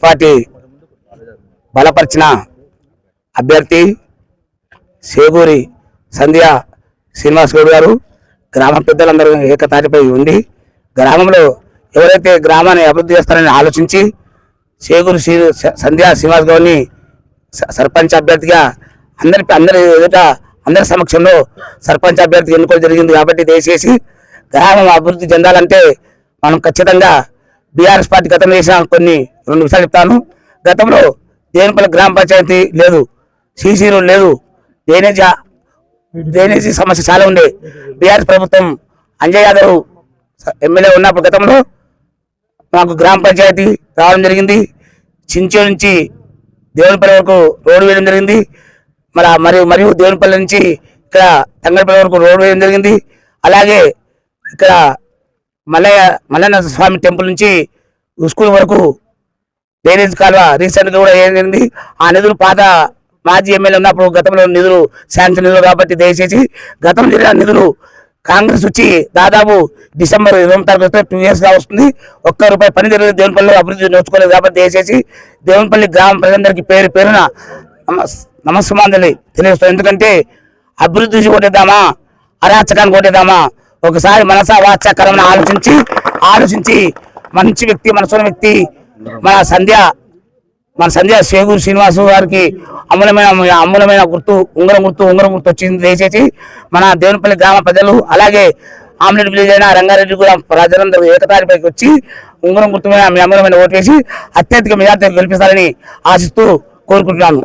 Party బలపరిచిన అభ్యర్థి సేగూరి సంధ్య శ్రీనివాస్ గౌడ్ గారు గ్రామ పెద్దలందరూ ఏకతాటిపై ఉండి గ్రామంలో ఎవరైతే గ్రామాన్ని అభివృద్ధి చేస్తారని ఆలోచించి సేగూరి సంధ్య శ్రీనివాస్ గౌడ్ని సర్పంచ్ అభ్యర్థిగా అందరి సమక్షంలో సర్పంచ్ అభ్యర్థి ఎన్నుకోవడం జరిగింది. కాబట్టి దయచేసి గ్రామం అభివృద్ధి చెందాలంటే మనం ఖచ్చితంగా బీఆర్ఎస్ పార్టీ గతంలో చేసిన కొన్ని 2 విషయాలు చెప్తాను. గతంలో దేవునిపల్లి గ్రామ పంచాయతీ లేదు, సీసీ రోడ్ లేదు, డ్రైనేజీ సమస్య చాలా ఉండే. బీఆర్ఎస్ ప్రభుత్వం అంజయ్ యాదవ్ ఎమ్మెల్యే ఉన్నప్పుడు గతంలో మాకు గ్రామ పంచాయతీ రావడం జరిగింది. చించో నుంచి దేవునిపల్లి వరకు రోడ్డు వేయడం జరిగింది. మరియు దేవునిపల్లి నుంచి ఇక్కడ తంగడిపల్లి వరకు రోడ్డు వేయడం జరిగింది. అలాగే ఇక్కడ మల్లన్న స్వామి టెంపుల్ నుంచి స్కూల్ వరకు డ్రైనేజ్ కాలువ రీసెంట్గా కూడా ఏం జరిగింది. ఆ నిధులు పాత మాజీ ఎమ్మెల్యే ఉన్నప్పుడు గతంలో నిధులు శాంక్షన్ నిధులు కాబట్టి దయచేసి గతంలో జరిగిన నిధులు కాంగ్రెస్ వచ్చి దాదాపు డిసెంబర్ 20 తారీఖు 2 years గా వస్తుంది. ₹1 పని జరిగింది దేవునిపల్లిలో అభివృద్ధి నోచుకోలేదు. కాబట్టి దయచేసి దేవునిపల్లి గ్రామ ప్రజలందరికీ పేరున నమస్కారాలు తెలియజేస్తాం. ఎందుకంటే అభివృద్ధి కొట్టేద్దామా అరాచకాన్ని కొట్టేద్దామా ఒకసారి మనసా వాచా కర్మను ఆలోచించి మంచి వ్యక్తి మనసున్న వ్యక్తి మన సంధ్య సేగూరి శ్రీనివాసు గారికి అమూలమైన గుర్తు ఉంగరం గుర్తు వచ్చింది. దయచేసి మన దేవునిపల్లి గ్రామ ప్రజలు అలాగే ఆమ్లెట్ విలేజ్ అయినా రంగారెడ్డి కూడా ప్రజలందరూ ఏకతాటిపైకి వచ్చి ఉంగరం గుర్తు అమూలమైన ఓటు వేసి అత్యధిక మెజార్టీ గెలిపిస్తారని ఆశిస్తూ కోరుకుంటున్నాను.